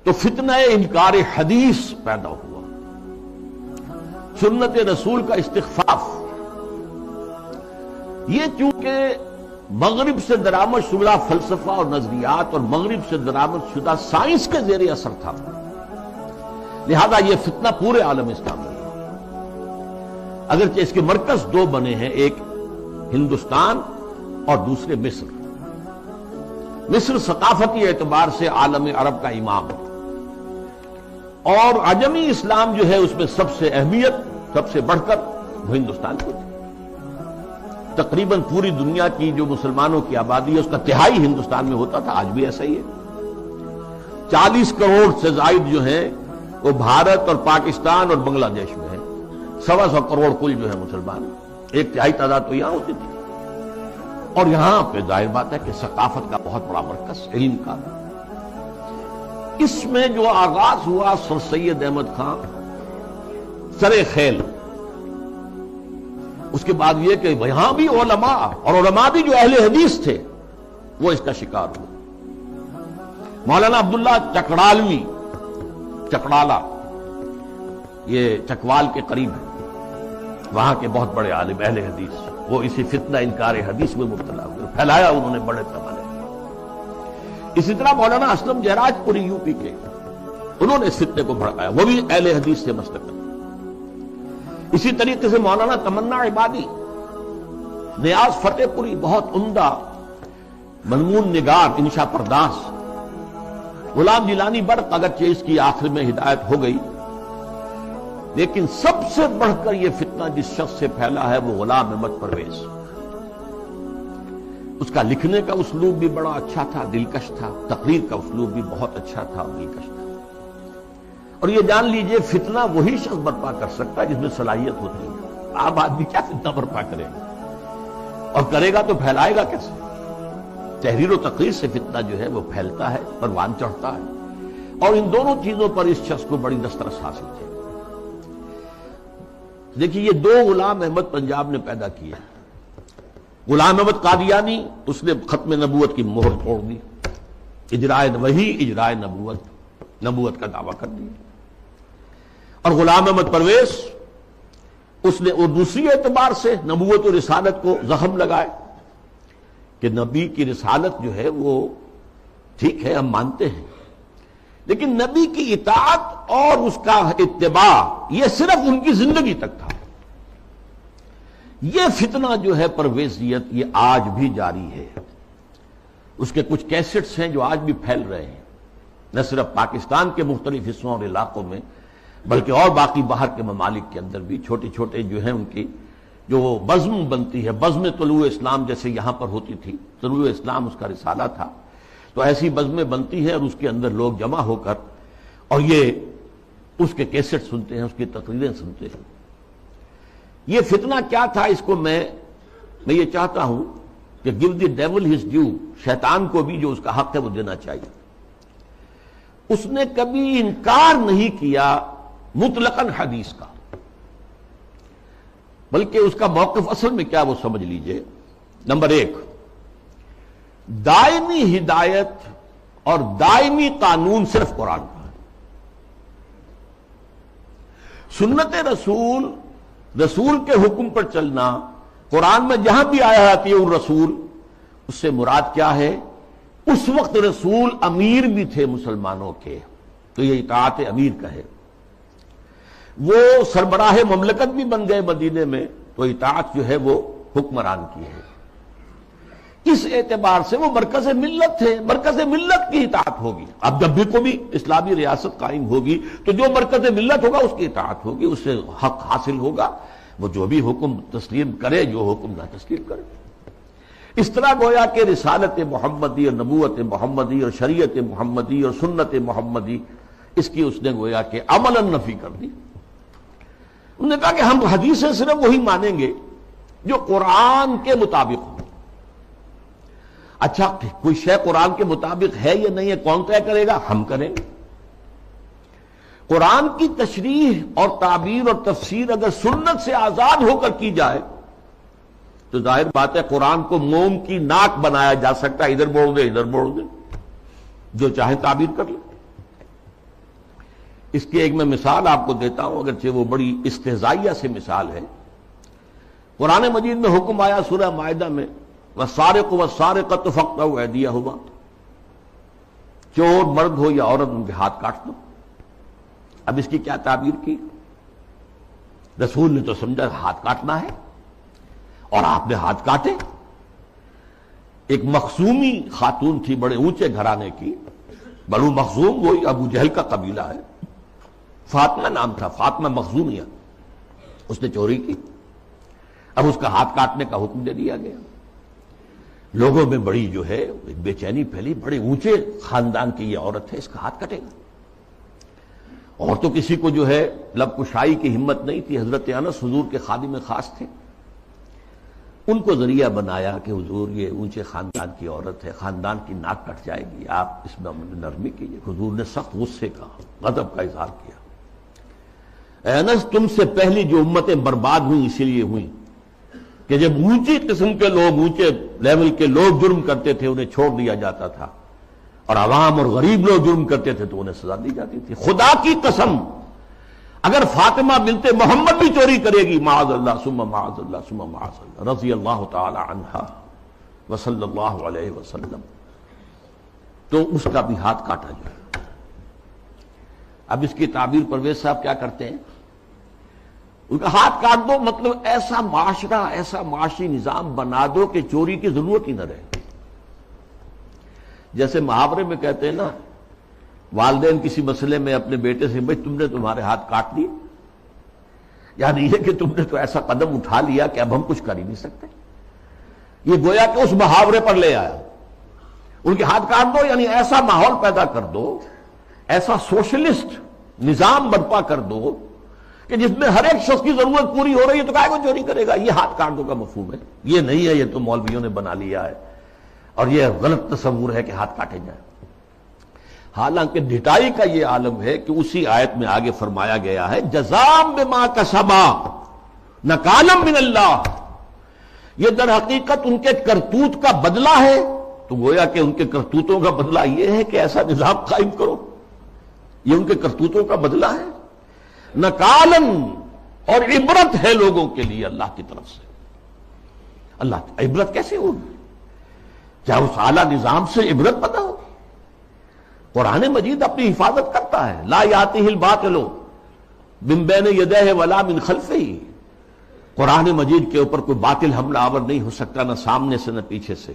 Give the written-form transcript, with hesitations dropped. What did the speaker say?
تو فتنہ انکار حدیث پیدا ہوا، سنت رسول کا استخفاف۔ یہ چونکہ مغرب سے درآمد شدہ فلسفہ اور نظریات اور مغرب سے درآمد شدہ سائنس کے زیر اثر تھا، لہذا یہ فتنہ پورے عالم اسلام میں، اگرچہ اس کے مرکز دو بنے ہیں، ایک ہندوستان اور دوسرے مصر۔ مصر ثقافتی اعتبار سے عالم عرب کا امام ہے، اور عجمی اسلام جو ہے اس میں سب سے اہمیت، سب سے بڑھ کر وہ ہندوستان کی تھی۔ تقریباً پوری دنیا کی جو مسلمانوں کی آبادی ہے اس کا تہائی ہندوستان میں ہوتا تھا، آج بھی ایسا ہی ہے۔ 40 کروڑ سے زائد جو ہیں وہ بھارت اور پاکستان اور بنگلہ دیش میں ہیں، 125 کروڑ کل جو ہے مسلمان، ایک تہائی تعداد تو یہاں ہوتی تھی۔ اور یہاں پہ ظاہر بات ہے کہ ثقافت کا بہت بڑا مرکز، علم کا۔ اس میں جو آغاز ہوا سر سید احمد خان سر خیل، اس کے بعد یہ کہ یہاں بھی علماء، اور علماء بھی جو اہل حدیث تھے، وہ اس کا شکار ہوئے۔ مولانا عبداللہ چکڑالوی، چکڑالہ یہ چکوال کے قریب ہے، وہاں کے بہت بڑے عالم اہل حدیث، وہ اسی فتنہ انکار حدیث میں مبتلا ہوئے، پھیلایا انہوں نے بڑے پیمانے۔ اسی طرح مولانا اسلم جہراج پوری یو پی کے، انہوں نے اس فتنے کو بھڑکایا، وہ بھی اہل حدیث سے مستقل۔ اسی طریقے سے مولانا تمنا عبادی، نیاز فتح پوری، بہت عمدہ مضمون نگار، انشا پرداس۔ غلام جیلانی برق، اگرچہ اس کی آخر میں ہدایت ہو گئی، لیکن سب سے بڑھ کر یہ فتنہ جس شخص سے پھیلا ہے وہ غلام احمد پرویز۔ اس کا لکھنے کا اسلوب بھی بڑا اچھا تھا، دلکش تھا، تقریر کا اسلوب بھی بہت اچھا تھا اور دلکش تھا۔ اور یہ جان لیجئے فتنہ وہی شخص برپا کر سکتا ہے جس میں صلاحیت ہوتی ہے۔ عام آدمی کیا فتنہ برپا کرے گا، اور کرے گا تو پھیلائے گا کیسے؟ تحریر و تقریر سے فتنہ جو ہے وہ پھیلتا ہے، پروان چڑھتا ہے، اور ان دونوں چیزوں پر اس شخص کو بڑی دسترس حاصل تھی۔ دیکھیے یہ دو غلام احمد پنجاب نے پیدا کیا۔ غلام احمد قادیانی، اس نے ختم نبوت کی مہر توڑ دی، اجرائے وحی، اجرائے نبوت کا دعویٰ کر دیا۔ اور غلام احمد پرویز، اس نے اور دوسری اعتبار سے نبوت و رسالت کو زخم لگائے کہ نبی کی رسالت جو ہے وہ ٹھیک ہے، ہم مانتے ہیں، لیکن نبی کی اطاعت اور اس کا اتباع یہ صرف ان کی زندگی تک تھا۔ یہ فتنہ جو ہے پرویزیت، یہ آج بھی جاری ہے۔ اس کے کچھ کیسٹس ہیں جو آج بھی پھیل رہے ہیں، نہ صرف پاکستان کے مختلف حصوں اور علاقوں میں، بلکہ اور باقی باہر کے ممالک کے اندر بھی چھوٹے چھوٹے جو ہیں ان کی جو بزم بنتی ہے، بزم طلوع اسلام جیسے یہاں پر ہوتی تھی، طلوع اسلام اس کا رسالہ تھا، تو ایسی بزمیں بنتی ہیں اور اس کے اندر لوگ جمع ہو کر اور یہ اس کے کیسٹ سنتے ہیں، اس کی تقریریں سنتے ہیں۔ یہ فتنہ کیا تھا، اس کو میں یہ چاہتا ہوں کہ give the devil his due، شیطان کو بھی جو اس کا حق ہے وہ دینا چاہیے۔ اس نے کبھی انکار نہیں کیا مطلقاً حدیث کا، بلکہ اس کا موقف اصل میں کیا وہ سمجھ لیجئے۔ نمبر 1، دائمی ہدایت اور دائمی قانون صرف قرآن کا ہے۔ سنت رسول کے حکم پر چلنا، قرآن میں جہاں بھی آیا آتی ہے الرسول، اس سے مراد کیا ہے؟ اس وقت رسول امیر بھی تھے مسلمانوں کے، تو یہ اطاعت امیر کا ہے۔ وہ سربراہ مملکت بھی بن گئے مدینے میں، تو اطاعت جو ہے وہ حکمران کی ہے۔ اس اعتبار سے وہ مرکز ملت تھے، مرکز ملت کی اطاعت ہوگی۔ اب جب بھی کوئی اسلامی ریاست قائم ہوگی تو جو مرکز ملت ہوگا اس کی اطاعت ہوگی، اس سے حق حاصل ہوگا، وہ جو بھی حکم تسلیم کرے، جو حکم نہ تسلیم کرے۔ اس طرح گویا کہ رسالت محمدی اور نبوت محمدی اور شریعت محمدی اور سنت محمدی، اس کی اس نے گویا کہ عملاً نفی کر دی۔ انہوں نے کہا کہ ہم حدیثیں صرف وہی مانیں گے جو قرآن کے مطابق ہو۔ اچھا کوئی شے قرآن کے مطابق ہے یا نہیں ہے کون طے کرے گا؟ ہم کریں گے۔ قرآن کی تشریح اور تعبیر اور تفسیر اگر سنت سے آزاد ہو کر کی جائے تو ظاہر بات ہے قرآن کو موم کی ناک بنایا جا سکتا ہے، ادھر موڑ دے ادھر موڑ دے، جو چاہے تعبیر کر لے۔ اس کی ایک میں مثال آپ کو دیتا ہوں، اگرچہ وہ بڑی استہزائیہ سے مثال ہے۔ قرآن مجید میں حکم آیا سورہ مائدہ میں، وَالسَّارِقُ وَالسَّارِقَةُ فَاقْطَعُوا أَيْدِيَهُمَا، چور مرد ہو یا عورت ان کے ہاتھ کاٹ دو۔ اب اس کی کیا تعبیر کی؟ رسول نے تو سمجھا ہاتھ کاٹنا ہے، اور آپ نے ہاتھ کاٹے۔ ایک مخزومی خاتون تھی بڑے اونچے گھرانے کی، بنو مخزوم وہی ابو جہل کا قبیلہ ہے، فاطمہ نام تھا، فاطمہ مخزومیہ، اس نے چوری کی۔ اب اس کا ہاتھ کاٹنے کا حکم دے دیا گیا۔ لوگوں میں بڑی جو ہے ایک بے چینی پھیلی، بڑے اونچے خاندان کی یہ عورت ہے، اس کا ہاتھ کٹے گا۔ اور تو کسی کو جو ہے لب کشائی کی ہمت نہیں تھی۔ حضرت انس حضور کے خادم خاص تھے، ان کو ذریعہ بنایا کہ حضور یہ اونچے خاندان کی عورت ہے، خاندان کی ناک کٹ جائے گی، آپ اس میں نرمی کیجیے۔ حضور نے سخت غصے کا، غضب کا اظہار کیا۔ اے انس، تم سے پہلی جو امتیں برباد ہوئیں اسی لیے ہوئیں کہ جب اونچی قسم کے لوگ، اونچے لیول کے لوگ جرم کرتے تھے انہیں چھوڑ دیا جاتا تھا، اور عوام اور غریب لوگ جرم کرتے تھے تو انہیں سزا دی جاتی تھی۔ خدا کی قسم، اگر فاطمہ بنت محمد بھی چوری کرے گی، معاذ اللہ ثم معاذ اللہ ثم معاذ اللہ، رضی اللہ تعالی عنہا وصلی اللہ علیہ وسلم، تو اس کا بھی ہاتھ کاٹا جائے۔ اب اس کی تعبیر پرویز صاحب کیا کرتے ہیں؟ ان کا ہاتھ کاٹ دو، مطلب ایسا معاشرہ، ایسا معاشی نظام بنا دو کہ چوری کی ضرورت ہی نہ رہے۔ جیسے محاورے میں کہتے ہیں نا، والدین کسی مسئلے میں اپنے بیٹے سے، بھائی تم نے تمہارے ہاتھ کاٹ دیے، یعنی یہ کہ تم نے تو ایسا قدم اٹھا لیا کہ اب ہم کچھ کر ہی نہیں سکتے۔ یہ گویا کہ اس محاورے پر لے آیا، ان کے ہاتھ کاٹ دو، یعنی ایسا ماحول پیدا کر دو، ایسا سوشلسٹ نظام برپا کر دو کہ جس میں ہر ایک شخص کی ضرورت پوری ہو رہی ہے تو کائے کو چوری کرے گا۔ یہ ہاتھ کاٹ دو کا مفہوم ہے، یہ نہیں ہے، یہ تو مولویوں نے بنا لیا ہے، اور یہ غلط تصور ہے کہ ہاتھ کاٹے جائیں۔ حالانکہ ڈھٹائی کا یہ عالم ہے کہ اسی آیت میں آگے فرمایا گیا ہے، جزاء بما کسبا نکالا من اللہ، یہ در حقیقت ان کے کرتوت کا بدلہ ہے۔ تو گویا کہ ان کے کرتوتوں کا بدلہ یہ ہے کہ ایسا نظام قائم کرو، یہ ان کے کرتوتوں کا بدلہ ہے۔ نکالن، اور عبرت ہے لوگوں کے لیے اللہ کی طرف سے۔ اللہ عبرت کیسے ہوگی؟ کیا اس اعلیٰ نظام سے عبرت پیدا ہوگی؟ قرآن مجید اپنی حفاظت کرتا ہے، لا یاتیہ الباطل من بین یدیہ ولا من خلفہ، قرآن مجید کے اوپر کوئی باطل حملہ آور نہیں ہو سکتا، نہ سامنے سے نہ پیچھے سے۔